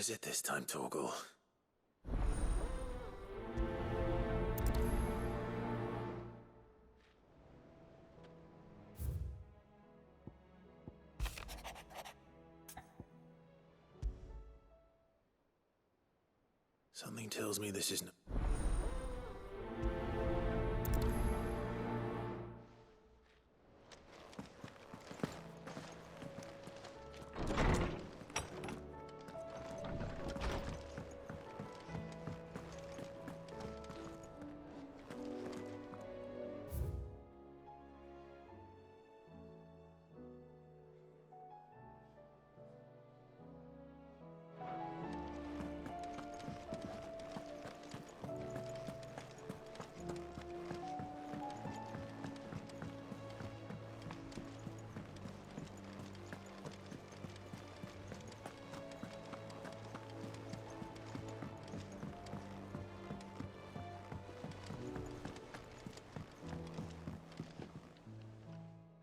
is it this time, Torgal? Something tells me this isn't...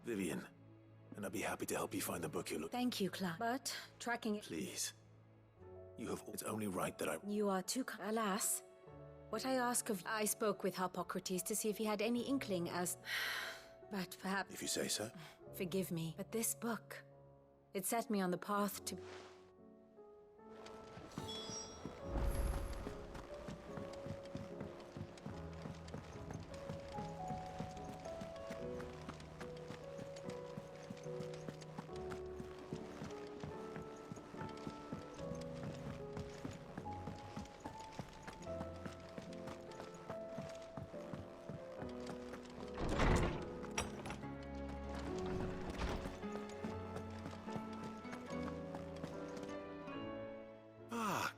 Vivian, and I'd be happy to help you find the book you're looking... Thank you, Clark. But tracking it... Please. You have... It's only right that I... You are too... Alas. What I ask of... I spoke with Hippocrates to see if he had any inkling as... But perhaps... If you say so. Forgive me, but this book... It set me on the path to...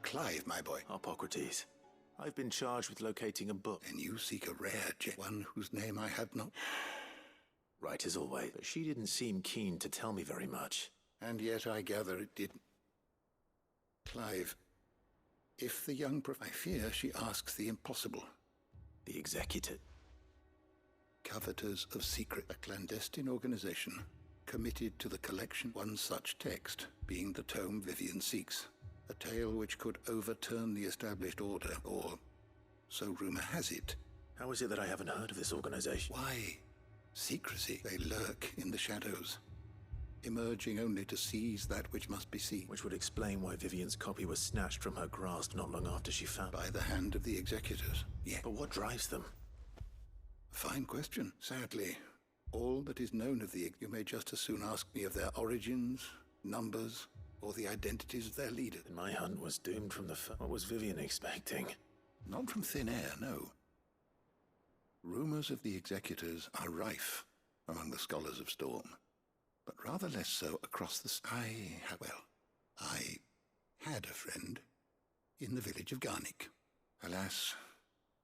Clive, my boy. Hippocrates. I've been charged with locating a book. And you seek a rare gem, one whose name I have not... Right as always. But she didn't seem keen to tell me very much. And yet I gather it didn't. Clive, if the young I fear she asks the impossible. The Executor. Coveters of Secret, a clandestine organization committed to the collection one such text, being the tome Vivian seeks. A tale which could overturn the established order, or so rumor has it. How is it that I haven't heard of this organization? Why? Secrecy. They lurk in the shadows, emerging only to seize that which must be seized. Which would explain why Vivian's copy was snatched from her grasp not long after she found... By the hand of the executors, yeah. But what drives them? A fine question. Sadly, all that is known of the... You may just as soon ask me of their origins, numbers, or the identities of their leaders. And my hunt was doomed from the What was Vivian expecting? Not from thin air, no. Rumors of the executors are rife among the scholars of Storm, but rather less so across the... I had a friend in the village of Garnick. Alas,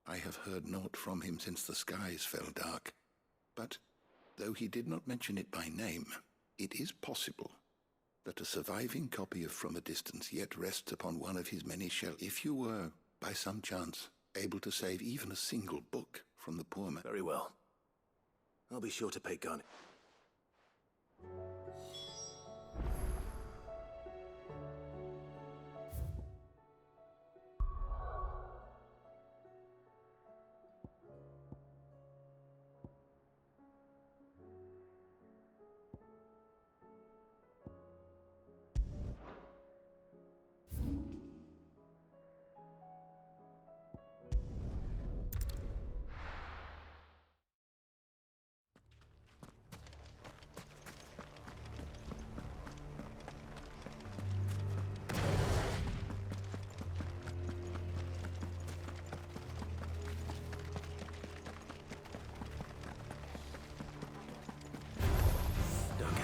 I have heard naught from him since the skies fell dark. But, though he did not mention it by name, it is possible that a surviving copy of From a Distance yet rests upon one of his many shelves. If you were, by some chance, able to save even a single book from the poor man... Very well. I'll be sure to pay Garnick.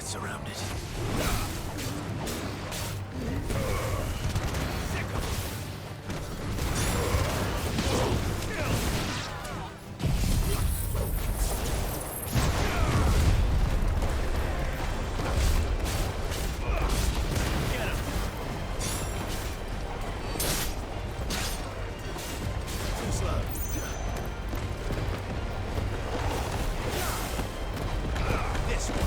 Surrounded. This one.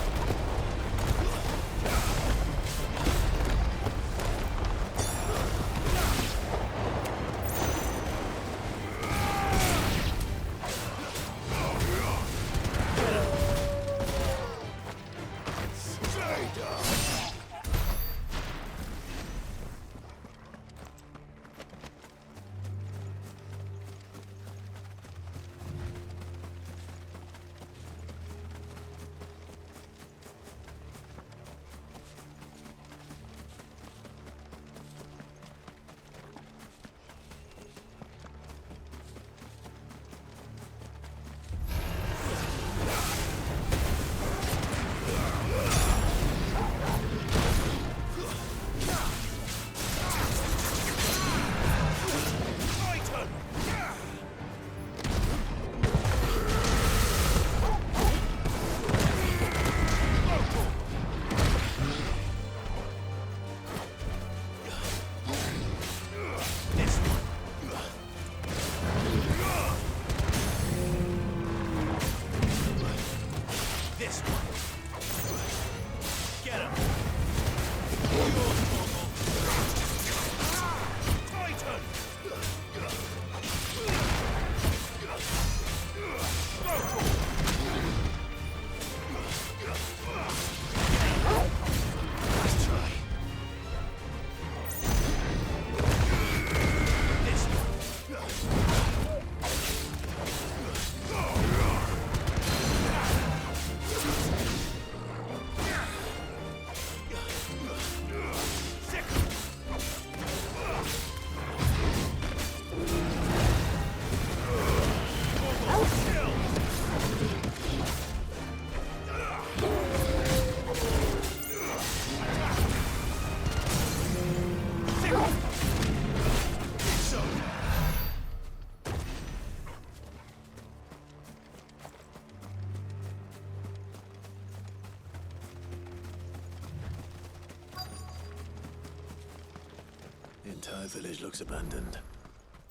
entire village looks abandoned.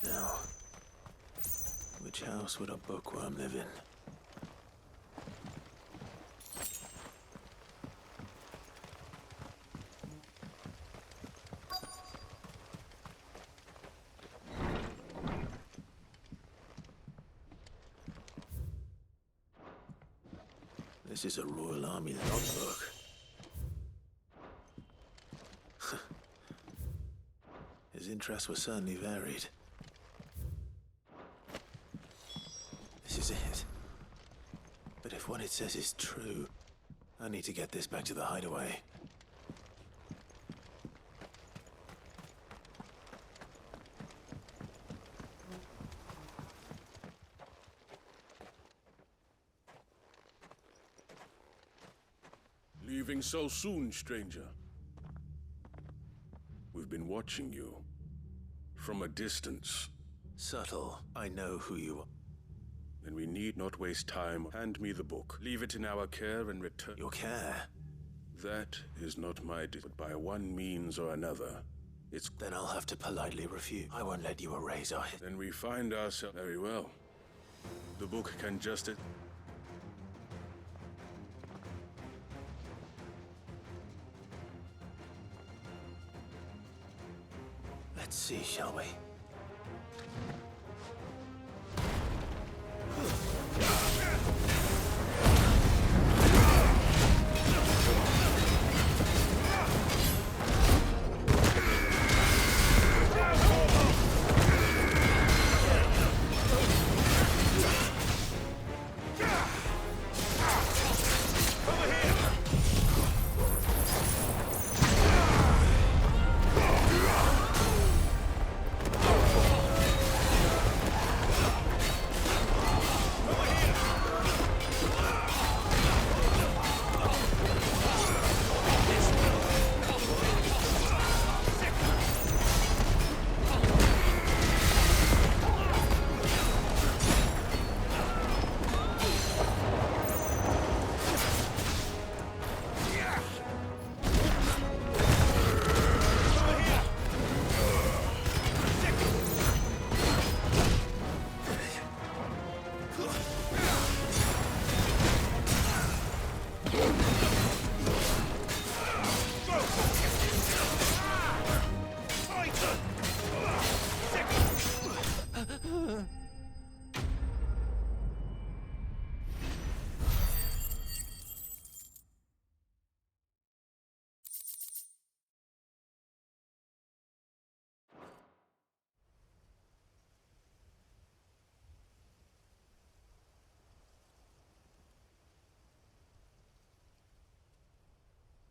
Now, which house would a bookworm live in? This is a Royal Army logbook. His interests were certainly varied. This is it. But if what it says is true, I need to get this back to the hideaway. Leaving so soon, stranger? We've been watching you. From a distance. Subtle. I know who you are. Then we need not waste time. Hand me the book. Leave it in our care and return. Your care? That is not my but by one means or another. It's... Then I'll have to politely refuse. I won't let you erase our... Then we find ourselves... Very well. The book can just... Let's see, shall we?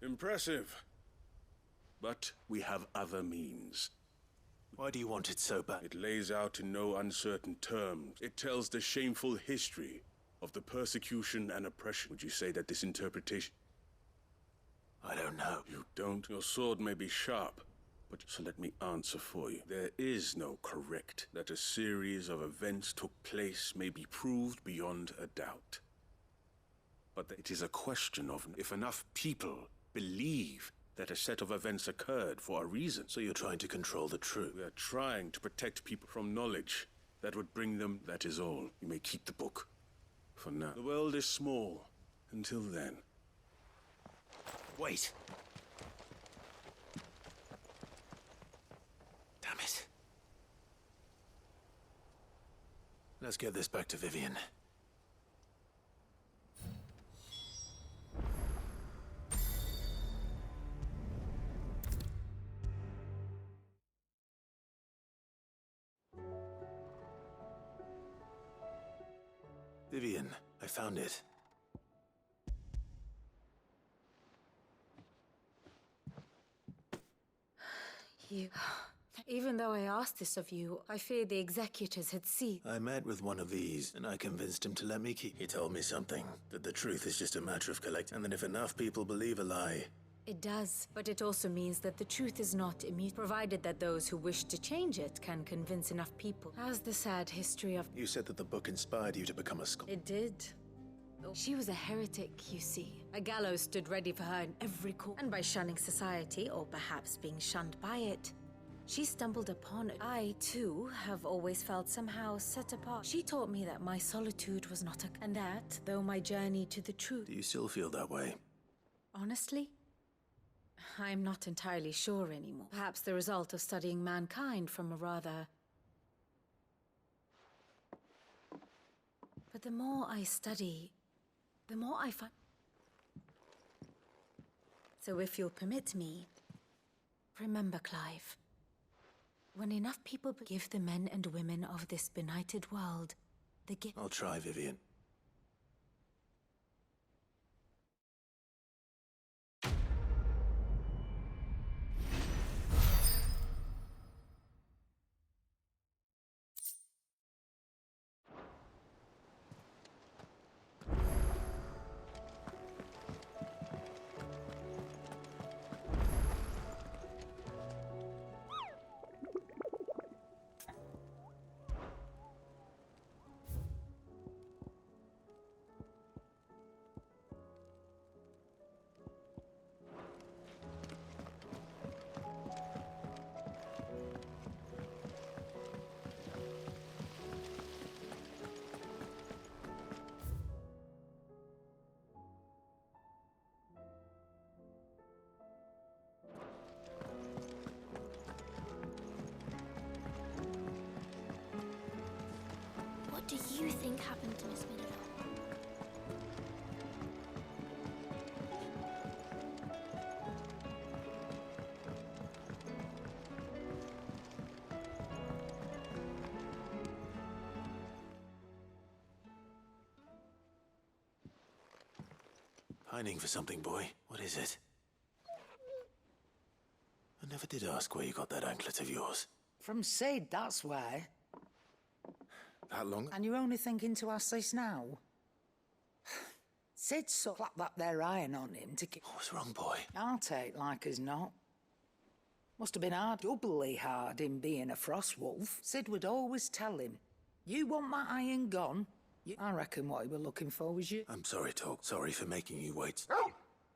Impressive. But we have other means. Why do you want it so bad? It lays out in no uncertain terms. It tells the shameful history of the persecution and oppression. Would you say that this interpretation... I don't know. You don't? Your sword may be sharp, but so let me answer for you. There is no correct. That a series of events took place may be proved beyond a doubt. But it is a question of if enough people believe that a set of events occurred for a reason. So you're trying to control the truth? We are trying to protect people from knowledge that would bring them... That is all. You may keep the book. For now. The world is small. Until then. Wait. Damn it. Let's get this back to Vivian. Vivian, I found it. You... Even though I asked this of you, I fear the executors had seen. I met with one of these, and I convinced him to let me keep. He told me something, that the truth is just a matter of and that if enough people believe a lie... It does, but it also means that the truth is not immutable, provided that those who wish to change it can convince enough people. As the sad history of... You said that the book inspired you to become a scholar. It did. She was a heretic, you see. A gallows stood ready for her in every court. And by shunning society, or perhaps being shunned by it, She stumbled upon it. I, too, have always felt somehow set apart. She taught me that my solitude was not and that, though my journey to the truth... Do you still feel that way? Honestly? I'm not entirely sure anymore. Perhaps the result of studying mankind from a rather... But the more I study, the more I find... So if you'll permit me, remember, Clive, when enough people give the men and women of this benighted world the gift... I'll try, Vivian. What do you think happened to Miss Miniver? Pining for something, boy. What is it? I never did ask where you got that anklet of yours. From Sid, that's why. That long? And you're only thinking to ask this now? Sid slapped that there iron on him to keep... What's wrong, boy? I'll take like as not. Must have been hard, doubly hard, him being a frost wolf. Sid would always tell him, you want that iron gone? I reckon what he were looking for was you. I'm sorry, Talk. Sorry for making you wait.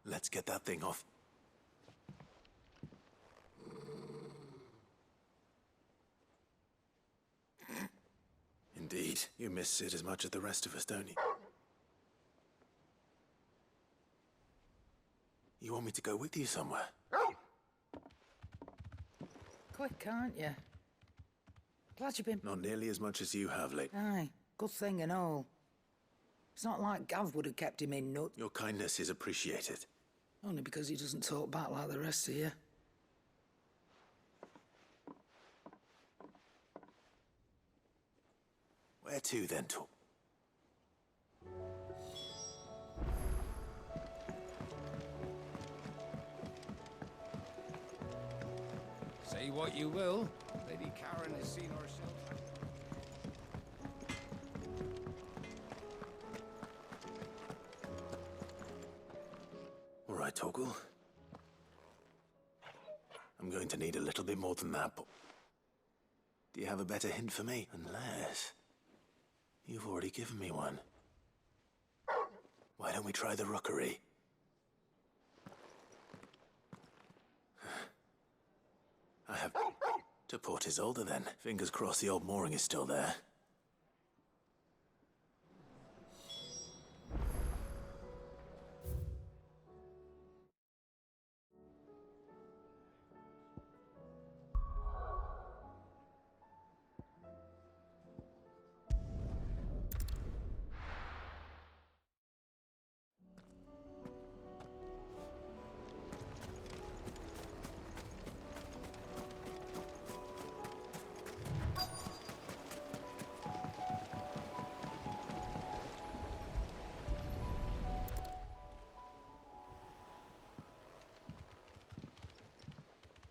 Let's get that thing off. Indeed. You miss Sid as much as the rest of us, don't you? You want me to go with you somewhere? Quick, aren't you? Glad you've been... Not nearly as much as you have, lately. Aye, good thing and all. It's not like Gav would have kept him in nut. Your kindness is appreciated. Only because he doesn't talk back like the rest of you. Where to, then, Talk? Say what you will, Lady Karen has seen herself. All right, Torgal. I'm going to need a little bit more than that, but... Do you have a better hint for me? Unless... You've already given me one. Why don't we try the rookery? I have... To Port Isolde, then. Fingers crossed the old mooring is still there.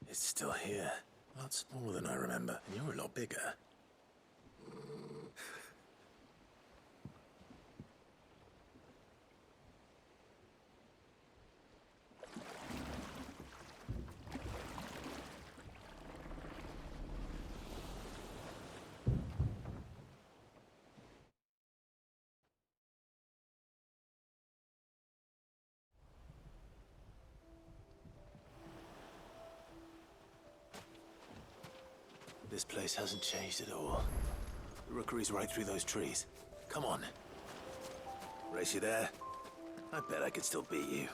It's still here. A lot smaller than I remember, and you're a lot bigger. This place hasn't changed at all. The rookery's right through those trees. Come on. Race you there? I bet I could still beat you.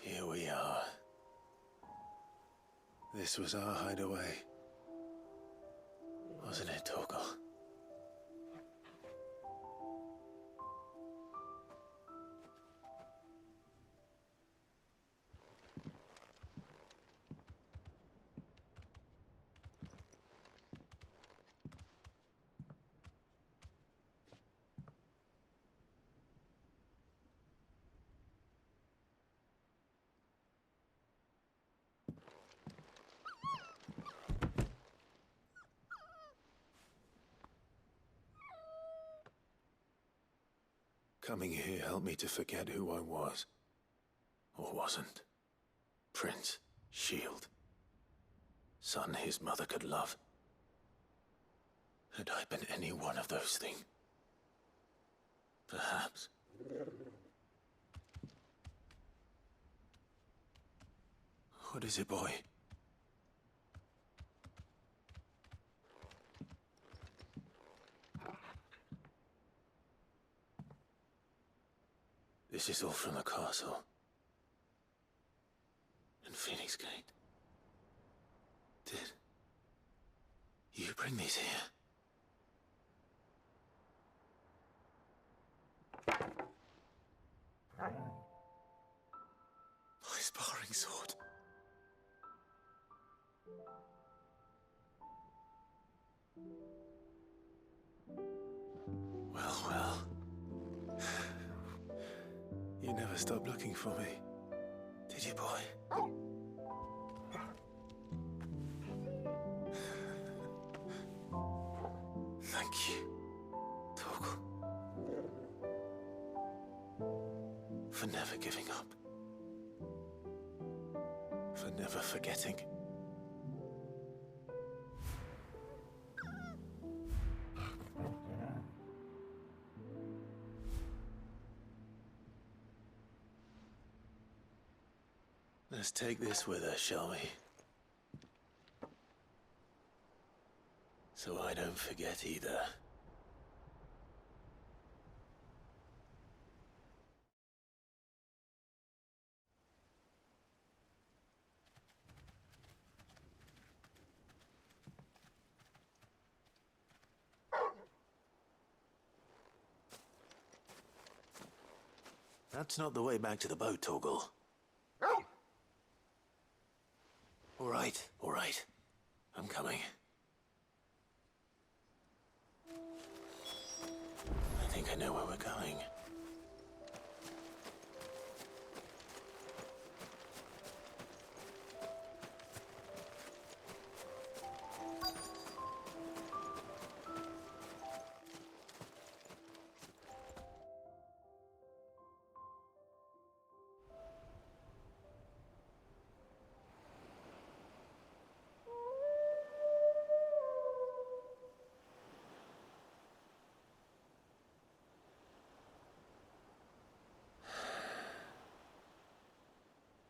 Here we are. This was our hideaway. Wasn't it, Torgal? Coming here helped me to forget who I was. Or wasn't. Prince, shield. Son his mother could love. Had I been any one of those things? Perhaps. What is it, boy? This is all from the castle. And Phoenix Gate. Did you bring these here? My sparring sword. Well. You never stopped looking for me, did you, boy? Thank you, Torgal. For never giving up. For never forgetting. Let's take this with us, shall we? So I don't forget either. That's not the way back to the boat, Torgal. All right. I'm coming. I think I know where we're going.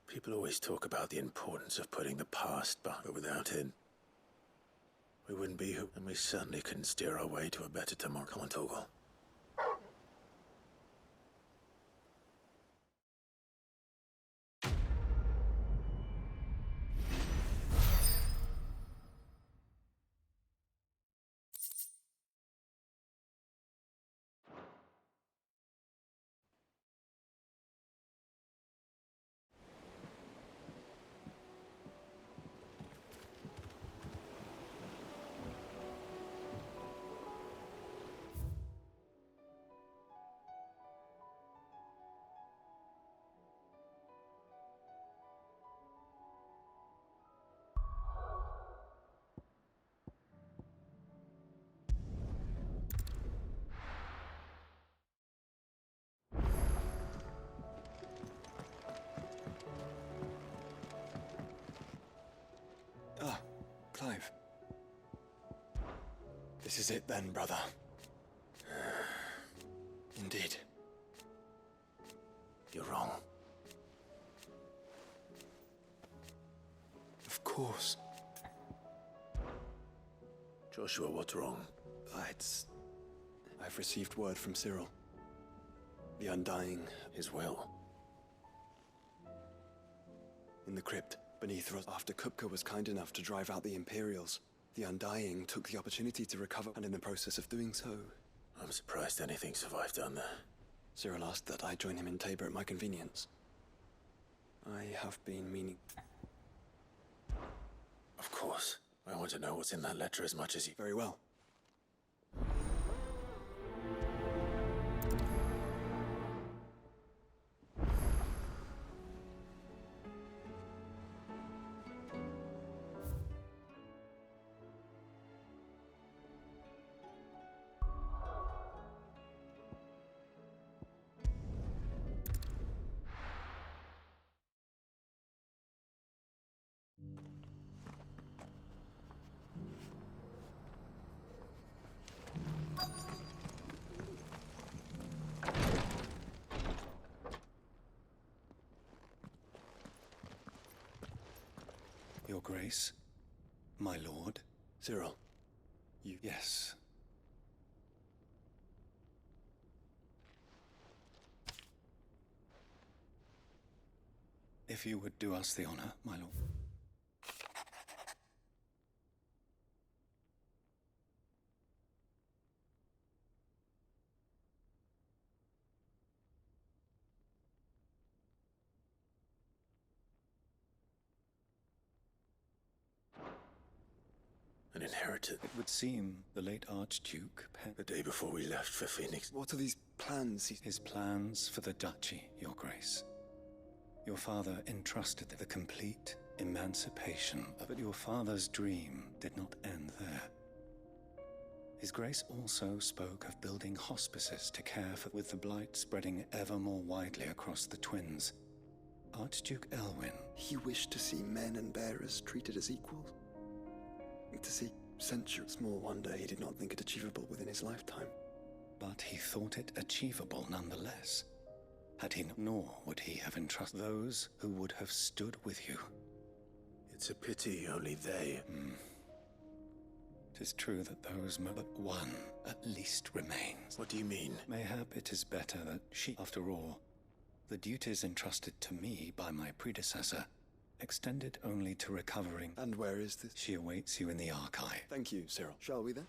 People always talk about the importance of putting the past back, but without it, we wouldn't be who, and we certainly couldn't steer our way to a better tomorrow. Come on, Torgal. This is it then, brother. Indeed. You're wrong. Of course. Joshua, what's wrong? I've received word from Cyril. The Undying. His will. In the crypt, beneath us, after Kupka was kind enough to drive out the Imperials, the Undying took the opportunity to recover, and in the process of doing so... I'm surprised anything survived down there. Cyril asked that I join him in Tabor at my convenience. I have been meaning... Of course. I want to know what's in that letter as much as you... Very well. Your Grace, my lord. Cyril. You... Yes. If you would do us the honor, my lord. An inheritance. It would seem the late Archduke... The day before we left for Phoenix. What are these plans? His plans for the duchy, Your Grace. Your father entrusted the complete emancipation, but your father's dream did not end there. His Grace also spoke of building hospices to care for, with the blight spreading ever more widely across the twins. Archduke Elwyn... He wished to see men and bearers treated as equals. To see centuries. Small wonder he did not think it achievable within his lifetime. But he thought it achievable nonetheless. Had he not, nor would he have entrusted those who would have stood with you. It's a pity only they... It is true that those, but one at least remains. What do you mean? Mayhap it is better that she, after all, the duties entrusted to me by my predecessor, extended only to recovering... And where is this? She awaits you in the archive. Thank you, Cyril. Shall we then?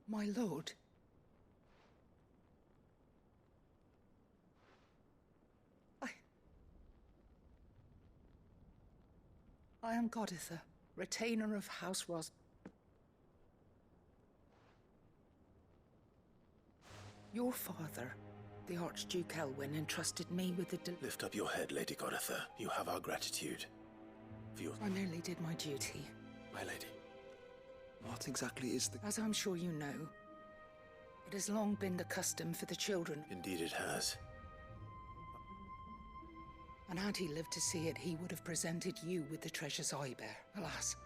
My lord. I am Goditha, retainer of House Ros... Your father, the Archduke Elwyn, entrusted me with the... Lift up your head, Lady Goditha. You have our gratitude. For your... I merely did my duty. My lady. What exactly is the... As I'm sure you know, it has long been the custom for the children. Indeed it has. And had he lived to see it, he would have presented you with the treasures I bear. Alas,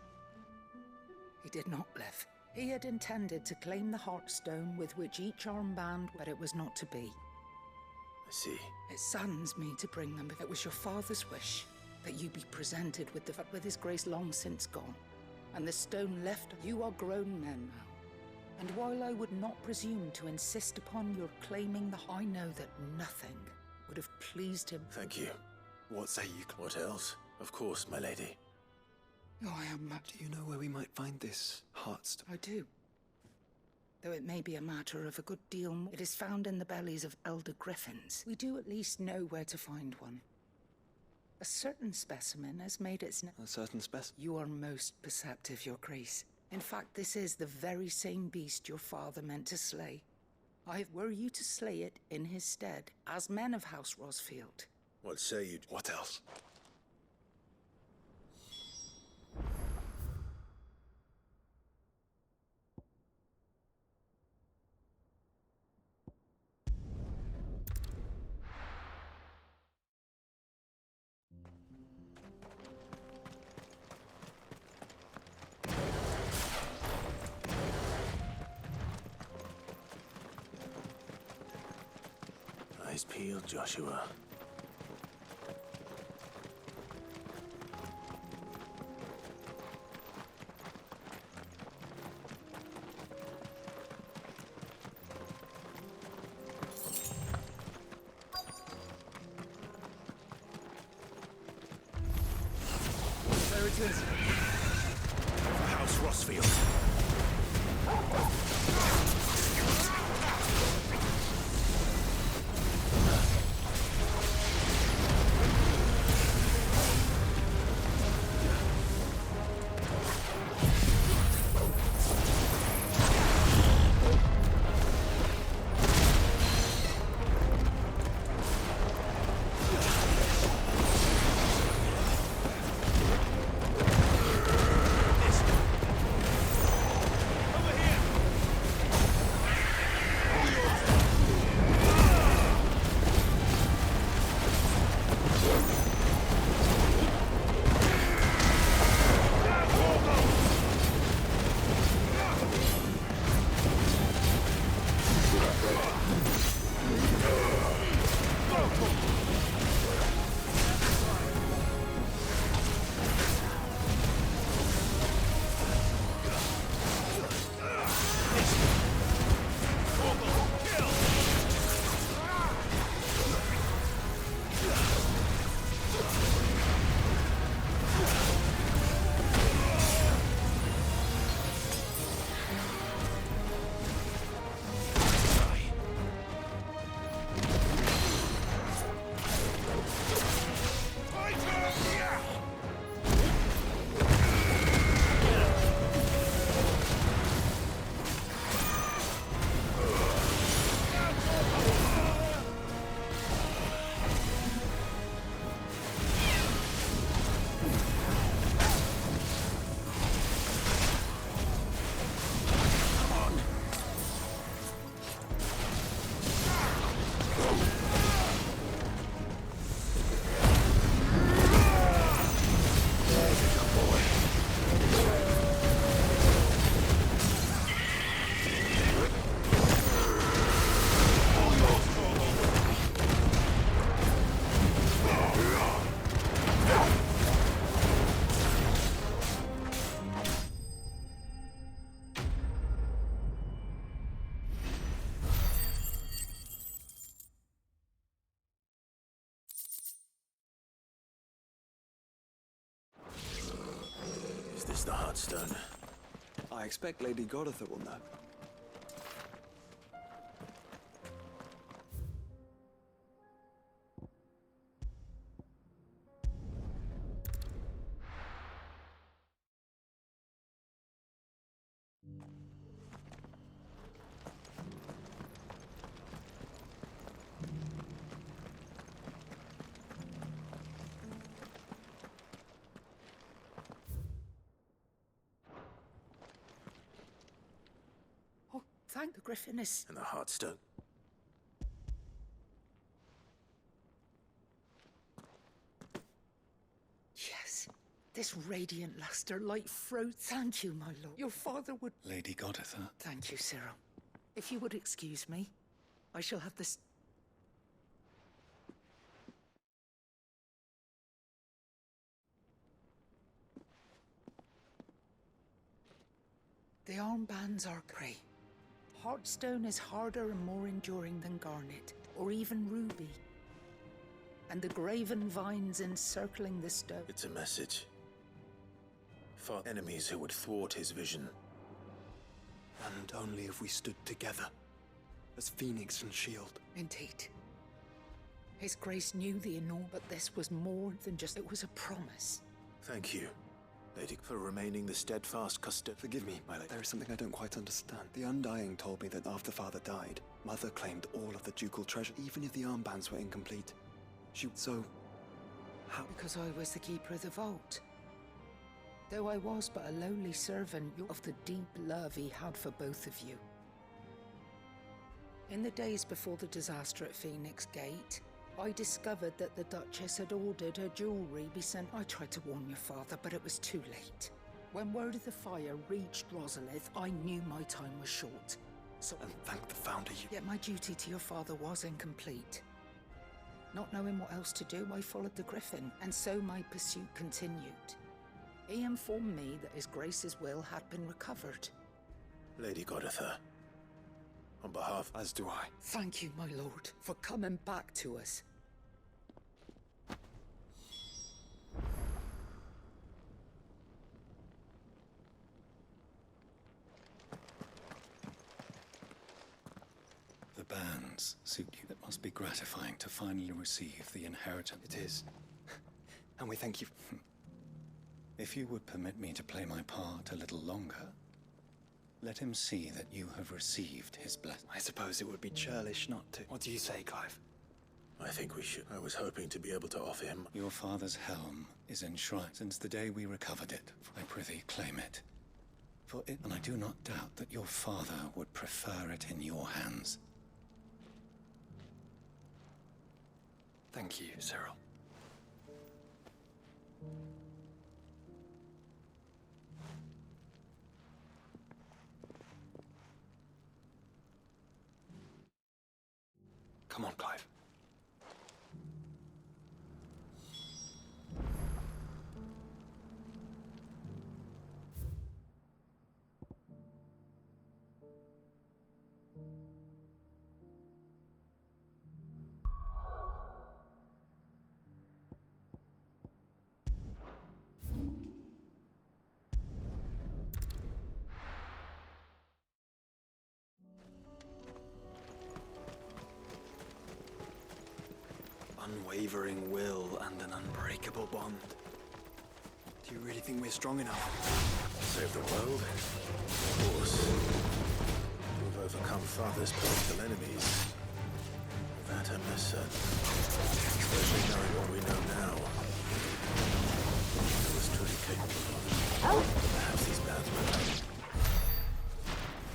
he did not live. He had intended to claim the Heartstone with which each armband, but it was not to be. I see. It saddens me to bring them. It was your father's wish that you be presented with his grace long since gone. And the stone left. You are grown men now. And while I would not presume to insist upon your claiming I know that nothing would have pleased him. Thank you. What say you? What else? Of course, my lady. Oh, I am... Do you know where we might find this Heartstone? I do. Though it may be a matter of a good deal more. It is found in the bellies of elder griffins. We do at least know where to find one. A certain specimen has made its... A certain specimen? You are most perceptive, Your Grace. In fact, this is the very same beast your father meant to slay. Were you to slay it in his stead, as men of House Rosfield? What say you? What else? Eyes peeled, Joshua. There it is. For House Rosfield. Is this the Heartstone? I expect Lady Goditha will know. Thank the Griffiness. And the Heartstone? Yes. This radiant luster like fruit. Thank you, my lord. Your father would... Lady Goditha. Thank you, Cyril. If you would excuse me, I shall have this... The armbands are grey. Heartstone is harder and more enduring than garnet, or even ruby. And the graven vines encircling the stone. It's a message. For enemies who would thwart his vision. And only if we stood together, as Phoenix and Shield. Indeed. His Grace knew the enormous, but this was more than just, it was a promise. Thank you, Lady, for remaining the steadfast custodian. Forgive me, my lady. There is something I don't quite understand. The Undying told me that after Father died, Mother claimed all of the ducal treasure, even if the armbands were incomplete. So, how? Because I was the keeper of the vault. Though I was but a lowly servant of the deep love he had for both of you. In the days before the disaster at Phoenix Gate, I discovered that the Duchess had ordered her jewelry be sent. I tried to warn your father, but it was too late. When word of the fire reached Rosalith, I knew my time was short. So, and thank the Founder you... Yet my duty to your father was incomplete. Not knowing what else to do, I followed the Griffin, and so my pursuit continued. He informed me that His Grace's will had been recovered. Lady Goditha, on behalf... As do I. Thank you, my lord, for coming back to us. The bands suit you. It must be gratifying to finally receive the inheritance. It is. And we thank you. If you would permit me to play my part a little longer, let him see that you have received his blessing. I suppose it would be churlish not to. What do you say, Clive? I think we should. I was hoping to be able to offer him... Your father's helm is enshrined since the day we recovered it. I prithee claim it. For it, and I do not doubt that your father would prefer it in your hands. Thank you, Cyril. Come on, Clive. Unwavering will and an unbreakable bond. Do you really think we're strong enough? Save the world? Of course. We've overcome Father's political enemies. That I'm less certain. Especially knowing what we know now. I was truly capable of. Perhaps these bands were right.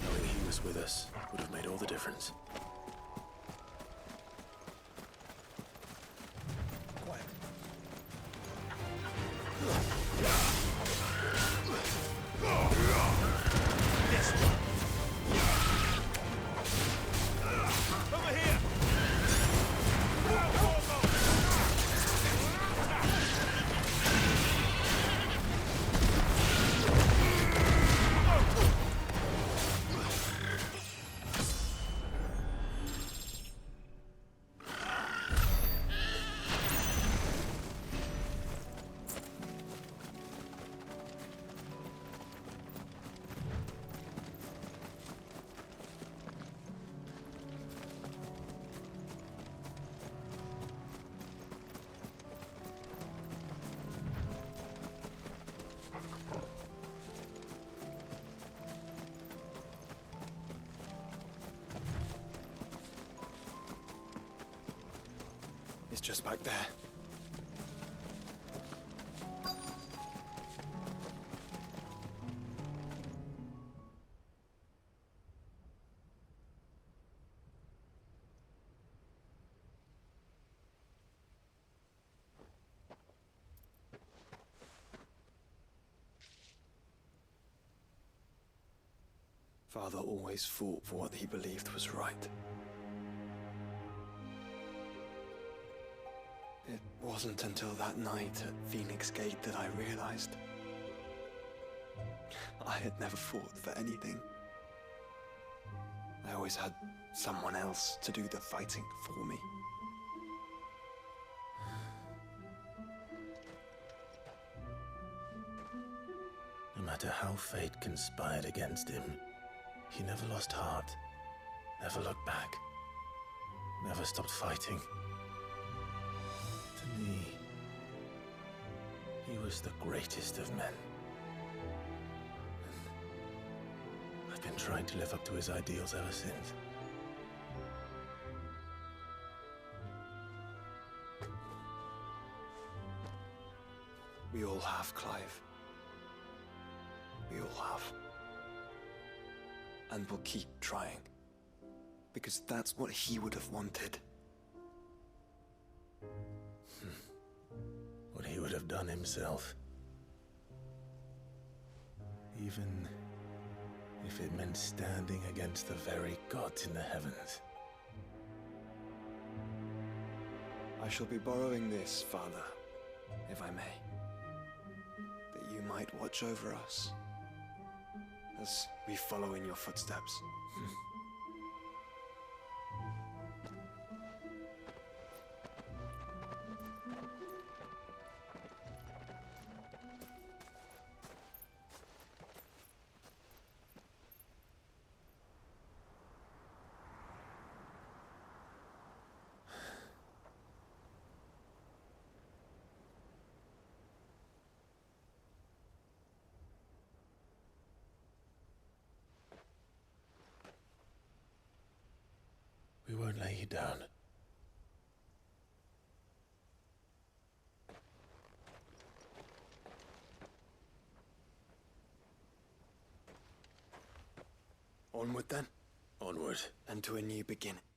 Knowing he was with us would have made all the difference. It's just back there. Father always fought for what he believed was right. It wasn't until that night at Phoenix Gate that I realized I had never fought for anything. I always had someone else to do the fighting for me. No matter how fate conspired against him, he never lost heart, never looked back, never stopped fighting. He was the greatest of men. And I've been trying to live up to his ideals ever since. We all have, Clive. We all have. And we'll keep trying. Because that's what he would have wanted. What he would have done himself. Even if it meant standing against the very gods in the heavens. I shall be borrowing this, Father, if I may. That you might watch over us as we follow in your footsteps. We won't lay you down. Onward then, Onward. and to a new beginning.